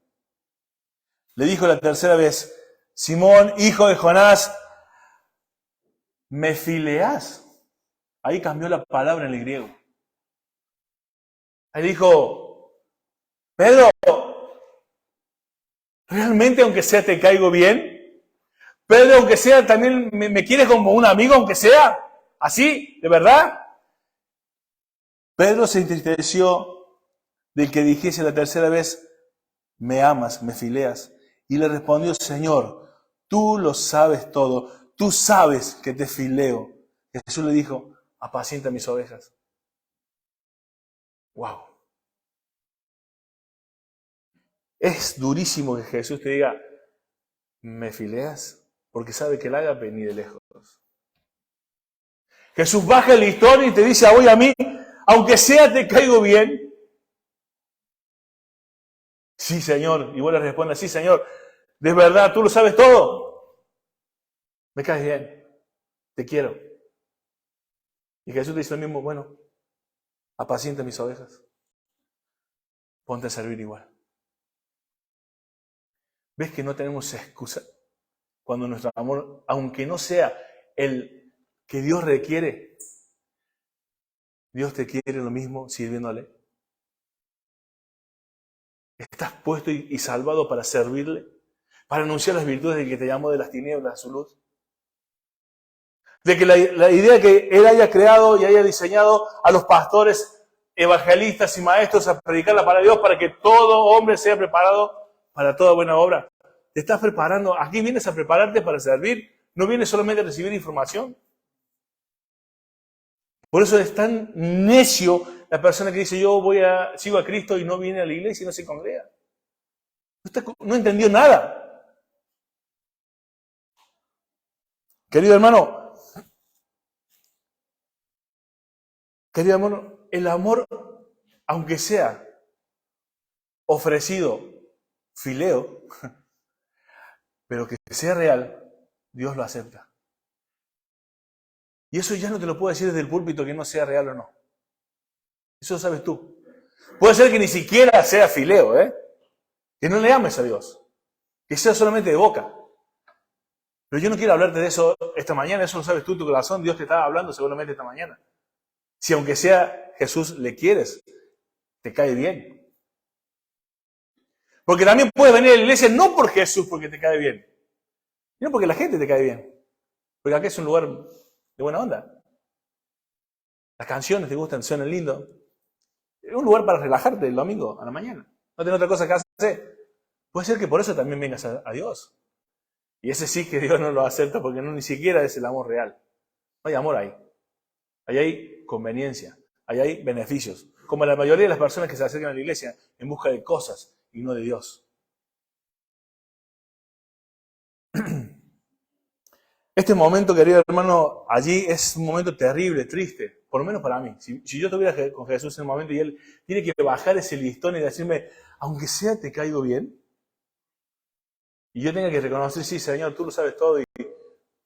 [SPEAKER 1] Le dijo la tercera vez: Simón, hijo de Jonás, ¿me fileás? Ahí cambió la palabra en el griego. Ahí dijo: Pedro, ¿realmente aunque sea te caigo bien? Pedro, aunque sea también me quieres como un amigo, aunque sea así, ¿de verdad? Pedro se entristeció del que dijese la tercera vez: me amas, me fileas. Y le respondió: Señor, tú lo sabes todo, tú sabes que te fileo. Jesús le dijo: apacienta mis ovejas. Wow. Es durísimo que Jesús te diga: ¿me fileas? Porque sabe que el ágape ni de lejos. Jesús baja el listón y te dice a hoy a mí: aunque sea te caigo bien. Sí, Señor. Y vos le respondes: sí, Señor. De verdad, tú lo sabes todo. Me caes bien. Te quiero. Y Jesús te dice lo mismo: bueno, apacienta mis ovejas. Ponte a servir igual. ¿Ves que no tenemos excusa? Cuando nuestro amor, aunque no sea el que Dios requiere, Dios te quiere lo mismo sirviéndole. ¿Estás puesto y salvado para servirle? ¿Para anunciar las virtudes del que te llamó de las tinieblas a su luz? De que la idea que Él haya creado y haya diseñado a los pastores, evangelistas y maestros a predicar la palabra de Dios para que todo hombre sea preparado para toda buena obra. Te estás preparando. Aquí vienes a prepararte para servir. No vienes solamente a recibir información. Por eso es tan necio la persona que dice: yo sigo a Cristo y no viene a la iglesia y no se congrega. Usted no entendió nada. Querido hermano, el amor, aunque sea ofrecido fileo, pero que sea real, Dios lo acepta. Y eso ya no te lo puedo decir desde el púlpito que no sea real o no. Eso lo sabes tú. Puede ser que ni siquiera sea fileo, que no le ames a Dios, que sea solamente de boca. Pero yo no quiero hablarte de eso esta mañana, eso lo sabes tú, tu corazón, Dios te estaba hablando seguramente esta mañana. Si aunque sea Jesús le quieres, te cae bien. Porque también puedes venir a la iglesia no por Jesús, porque te cae bien, sino porque la gente te cae bien. Porque aquí es un lugar de buena onda. Las canciones te gustan, suenan lindo. Es un lugar para relajarte el domingo a la mañana. No tenés otra cosa que hacer. Puede ser que por eso también vengas a Dios. Y ese sí que Dios no lo acepta porque no ni siquiera es el amor real. No hay amor ahí. Ahí hay conveniencia. Ahí hay beneficios. Como la mayoría de las personas que se acercan a la iglesia en busca de cosas y no de Dios. Este momento, querido hermano, allí es un momento terrible, triste, por lo menos para mí. Si yo estuviera con Jesús en un momento y Él tiene que bajar ese listón y decirme, aunque sea te caigo bien, y yo tenga que reconocer, sí, Señor, tú lo sabes todo y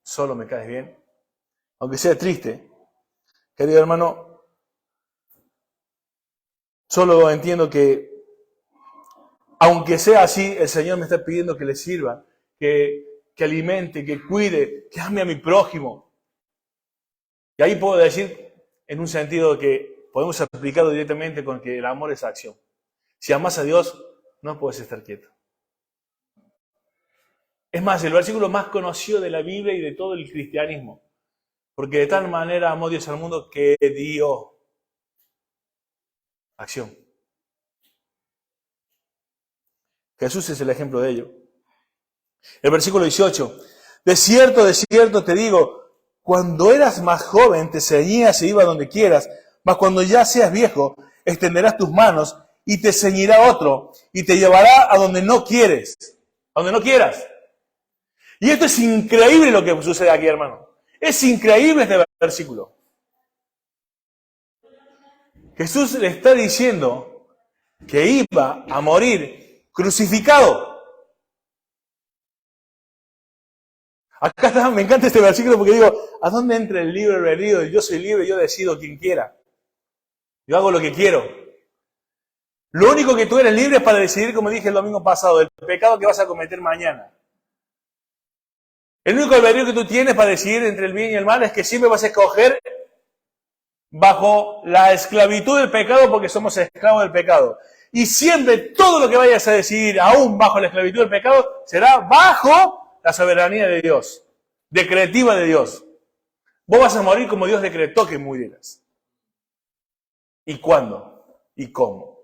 [SPEAKER 1] solo me caes bien, aunque sea triste, querido hermano, solo entiendo que, aunque sea así, el Señor me está pidiendo que le sirva, que alimente, que cuide, que ame a mi prójimo. Y ahí puedo decir, en un sentido que podemos aplicarlo directamente con que el amor es acción. Si amas a Dios, no puedes estar quieto. Es más, el versículo más conocido de la Biblia y de todo el cristianismo. Porque de tal manera amó Dios al mundo que dio acción. Jesús es el ejemplo de ello. El versículo 18. De cierto te digo, cuando eras más joven te ceñías e ibas donde quieras, mas cuando ya seas viejo, extenderás tus manos y te ceñirá otro y te llevará a donde no quieres, a donde no quieras. Y esto es increíble lo que sucede aquí, hermano. Es increíble este versículo. Jesús le está diciendo que iba a morir crucificado. Acá está, me encanta este versículo porque digo, ¿a dónde entra el libre albedrío? Yo soy libre, yo decido quien quiera. Yo hago lo que quiero. Lo único que tú eres libre es para decidir, como dije el domingo pasado, el pecado que vas a cometer mañana. El único albedrío que tú tienes para decidir entre el bien y el mal es que siempre vas a escoger bajo la esclavitud del pecado porque somos esclavos del pecado. Y siempre todo lo que vayas a decidir, aún bajo la esclavitud del pecado, será bajo la soberanía de Dios, decretiva de Dios. Vos vas a morir como Dios decretó que murieras. ¿Y cuándo? ¿Y cómo?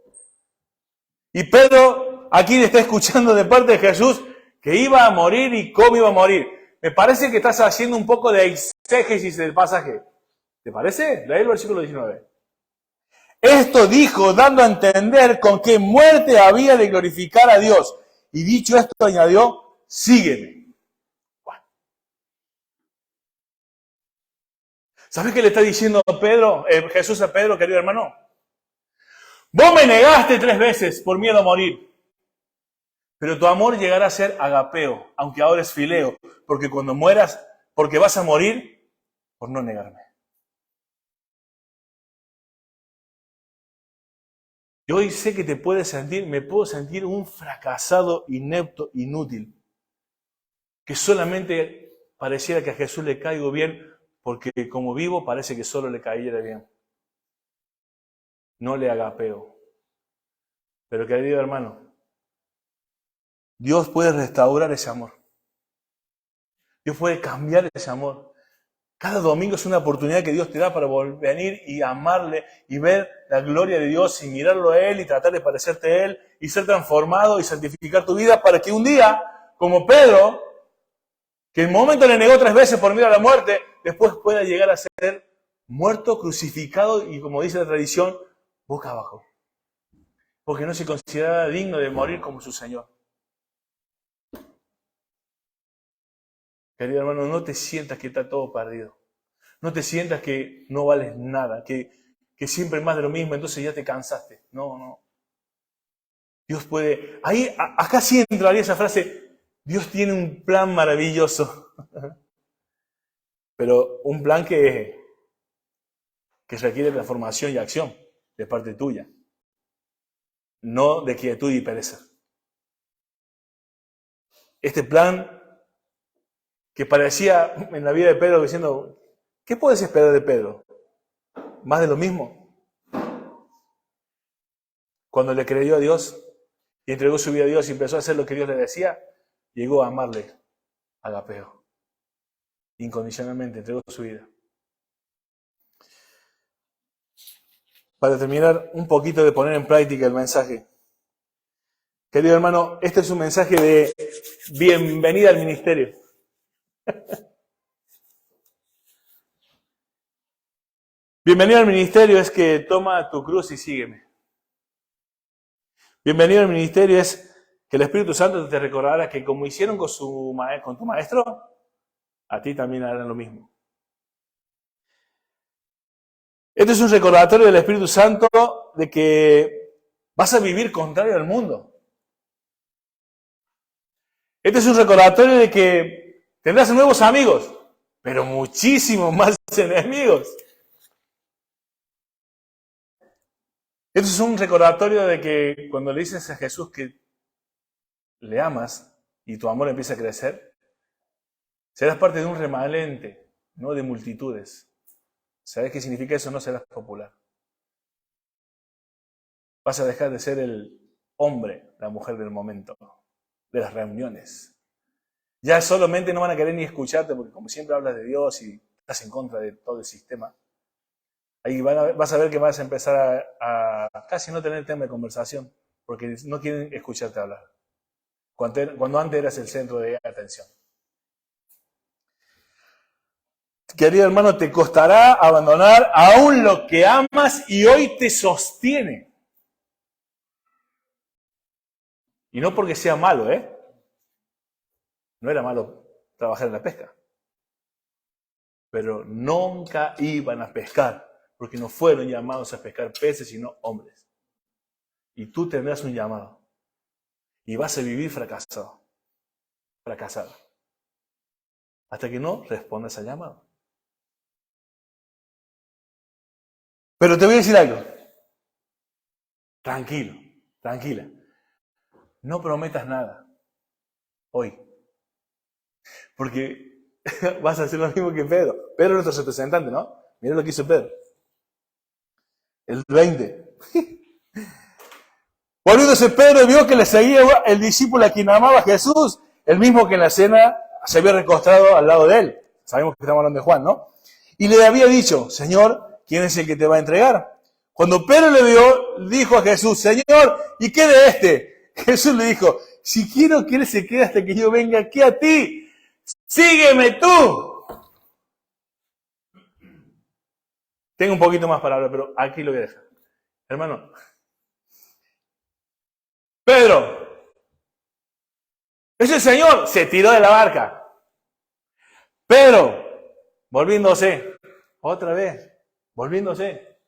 [SPEAKER 1] Y Pedro aquí le está escuchando de parte de Jesús que iba a morir y cómo iba a morir. Me parece que estás haciendo un poco de exégesis del pasaje. ¿Te parece? Lee el versículo 19. Esto dijo, dando a entender con qué muerte había de glorificar a Dios. Y dicho esto, añadió, sígueme. Bueno. ¿Sabes qué le está diciendo Jesús a Pedro, querido hermano? Vos me negaste 3 veces por miedo a morir. Pero tu amor llegará a ser agapeo, aunque ahora es fileo. Porque cuando mueras, porque vas a morir por no negarme. Yo hoy sé que me puedo sentir un fracasado, inepto, inútil. Que solamente pareciera que a Jesús le caigo bien, porque como vivo parece que solo le cayera bien. No le agapeo. Pero querido hermano, Dios puede restaurar ese amor. Dios puede cambiar ese amor. Cada domingo es una oportunidad que Dios te da para venir y amarle y ver la gloria de Dios y mirarlo a Él y tratar de parecerte a Él y ser transformado y santificar tu vida para que un día, como Pedro, que en un momento le negó 3 veces por miedo a la muerte, después pueda llegar a ser muerto, crucificado y, como dice la tradición, boca abajo. Porque no se consideraba digno de morir como su Señor. Querido hermano, no te sientas que está todo perdido. No te sientas que no vales nada, que siempre es más de lo mismo, entonces ya te cansaste. No, no. Dios puede... Acá sí entraría esa frase, Dios tiene un plan maravilloso. Pero un plan que requiere transformación y acción de parte tuya. No de quietud y pereza. Este plan que parecía en la vida de Pedro diciendo, ¿qué puedes esperar de Pedro? ¿Más de lo mismo? Cuando le creyó a Dios y entregó su vida a Dios y empezó a hacer lo que Dios le decía, llegó a amarle, agapeo. Incondicionalmente entregó su vida. Para terminar, un poquito de poner en práctica el mensaje. Querido hermano, este es un mensaje de bienvenida al ministerio. Bienvenido al ministerio es que toma tu cruz y sígueme. Bienvenido al ministerio es que el Espíritu Santo te recordará que como hicieron con tu maestro, a ti también harán lo mismo. Este es un recordatorio del Espíritu Santo de que vas a vivir contrario al mundo. Este es un recordatorio de que tendrás nuevos amigos, pero muchísimos más enemigos. Este es un recordatorio de que cuando le dices a Jesús que le amas y tu amor empieza a crecer, serás parte de un remanente, no de multitudes. ¿Sabes qué significa eso? No serás popular. Vas a dejar de ser el hombre, la mujer del momento, de las reuniones. Ya solamente no van a querer ni escucharte porque como siempre hablas de Dios y estás en contra de todo el sistema. Ahí vas a ver que vas a empezar a casi no tener tema de conversación porque no quieren escucharte hablar. Cuando antes eras el centro de atención. Querido hermano, te costará abandonar aún lo que amas y hoy te sostiene. Y no porque sea malo, ¿eh? No era malo trabajar en la pesca. Pero nunca iban a pescar, porque no fueron llamados a pescar peces, sino hombres. Y tú tendrás un llamado. Y vas a vivir fracasado. Fracasado. Hasta que no respondas al llamado. Pero te voy a decir algo. Tranquilo, tranquila. No prometas nada hoy. Porque vas a hacer lo mismo que Pedro. Pedro es nuestro representante, ¿no? Mira lo que hizo Pedro. El 20. Volviéndose Pedro vio que le seguía el discípulo a quien amaba a Jesús, el mismo que en la cena se había recostado al lado de él. Sabemos que estamos hablando de Juan, ¿no? Y le había dicho, Señor, ¿quién es el que te va a entregar? Cuando Pedro le vio, dijo a Jesús, Señor, ¿y qué de este? Jesús le dijo, si quiero que él se quede hasta que yo venga aquí a ti, sígueme tú. Tengo un poquito más para hablar, pero aquí lo voy a dejar. Hermano, Pedro, ese señor se tiró de la barca. Pedro, volviéndose, otra vez, volviéndose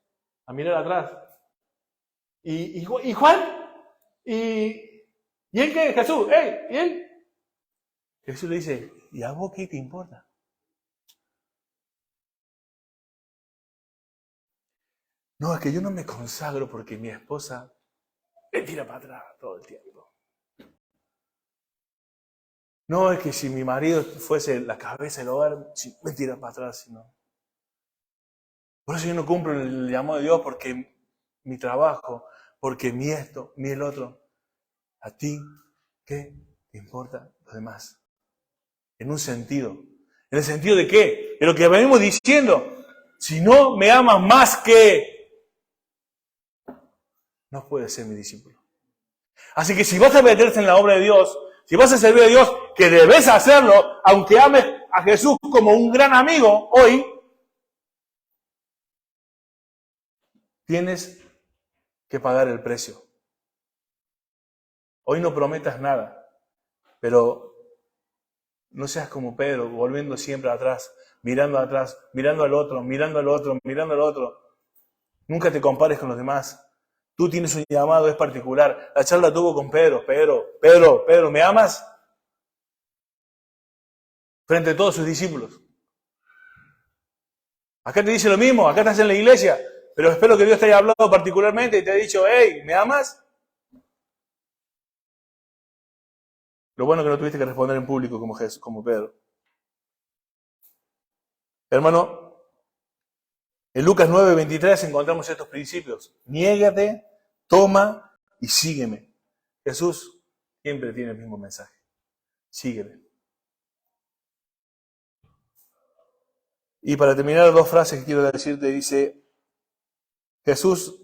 [SPEAKER 1] a mirar atrás. ¿Y Juan? ¿Y él qué? Jesús, ¿y él? Jesús le dice, ¿y a vos qué te importa? No, es que yo no me consagro porque mi esposa me tira para atrás todo el tiempo. No, es que si mi marido fuese la cabeza del hogar, me tira para atrás, sino. Por eso yo no cumplo el llamado de Dios porque mi trabajo, porque mi esto, mi el otro. ¿A ti qué te importa lo demás? En un sentido. ¿En el sentido de qué? De lo que venimos diciendo. Si no me amas más que... no puedes ser mi discípulo. Así que si vas a meterte en la obra de Dios, si vas a servir a Dios, que debes hacerlo, aunque ames a Jesús como un gran amigo hoy, tienes que pagar el precio. Hoy no prometas nada, pero No seas como Pedro, volviendo siempre atrás, mirando al otro, mirando al otro, mirando al otro. Nunca te compares con los demás. Tú tienes un llamado, es particular. La charla tuvo con Pedro. Pedro, ¿me amas? Frente a todos sus discípulos. Acá te dice lo mismo, acá estás en la iglesia, pero espero que Dios te haya hablado particularmente y te haya dicho, hey, ¿me amas? Lo bueno es que no tuviste que responder en público como Pedro. Hermano, en Lucas 9:23 encontramos estos principios. Niégate, toma y sígueme. Jesús siempre tiene el mismo mensaje. Sígueme. Y para terminar, dos frases que quiero decirte. Dice, Jesús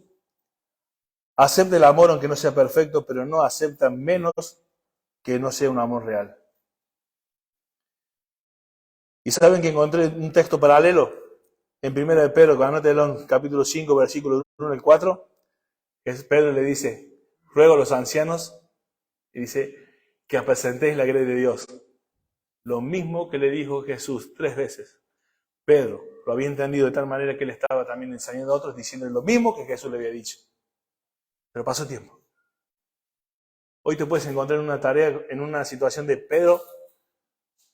[SPEAKER 1] acepta el amor aunque no sea perfecto, pero no acepta menos que no sea un amor real. ¿Y saben que encontré un texto paralelo? En 1 de Pedro, cuando anótelo en capítulo 5, versículos 1 al 4, Pedro le dice, ruego a los ancianos, y dice, que apacentéis la grey de Dios. Lo mismo que le dijo Jesús 3 veces. Pedro lo había entendido de tal manera que él estaba también enseñando a otros, diciendo lo mismo que Jesús le había dicho. Pero pasó tiempo. Hoy te puedes encontrar en una tarea, en una situación de Pedro,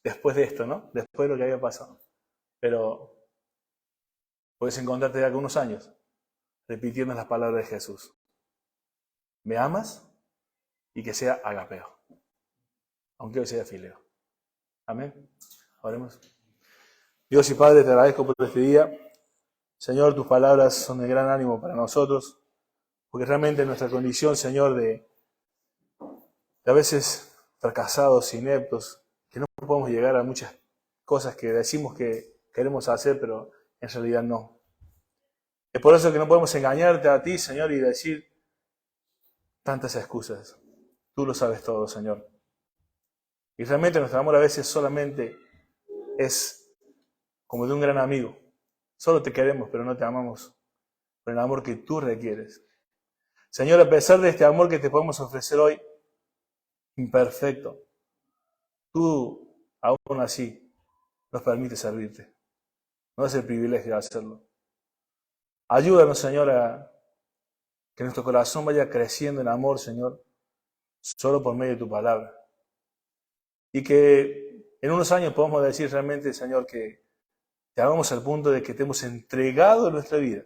[SPEAKER 1] después de esto, ¿no? Después de lo que había pasado. Pero puedes encontrarte de algunos años repitiendo las palabras de Jesús. ¿Me amas? Y que sea agapeo. Aunque hoy sea fileo. Amén. Oremos. Dios y Padre, te agradezco por este día. Señor, tus palabras son de gran ánimo para nosotros, porque realmente nuestra condición, Señor, de a veces fracasados, ineptos, que no podemos llegar a muchas cosas que decimos que queremos hacer, pero en realidad no. Es por eso que no podemos engañarte a ti, Señor, y decir tantas excusas. Tú lo sabes todo, Señor. Y realmente nuestro amor a veces solamente es como de un gran amigo. Solo te queremos, pero no te amamos con el amor que tú requieres. Señor, a pesar de este amor que te podemos ofrecer hoy, imperfecto, tú aún así nos permites servirte. No es el privilegio de hacerlo. Ayúdanos, Señor, a que nuestro corazón vaya creciendo en amor, Señor, solo por medio de tu palabra. Y que en unos años podamos decir realmente, Señor, que llegamos al punto de que te hemos entregado nuestra vida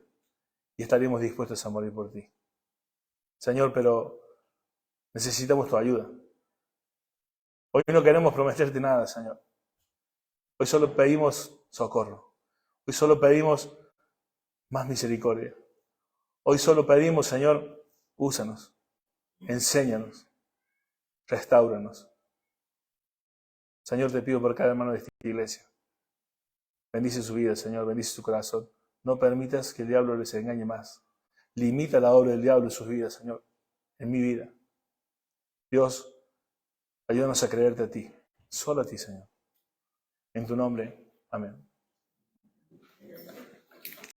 [SPEAKER 1] y estaríamos dispuestos a morir por ti. Señor, pero necesitamos tu ayuda. Hoy no queremos prometerte nada, Señor. Hoy solo pedimos socorro. Hoy solo pedimos más misericordia. Hoy solo pedimos, Señor, úsanos, enséñanos, restáuranos. Señor, te pido por cada hermano de esta iglesia. Bendice su vida, Señor, bendice su corazón. No permitas que el diablo les engañe más. Limita la obra del diablo en sus vidas, Señor, en mi vida. Dios, ayúdanos a creerte a ti, solo a ti, Señor. En tu nombre, amén.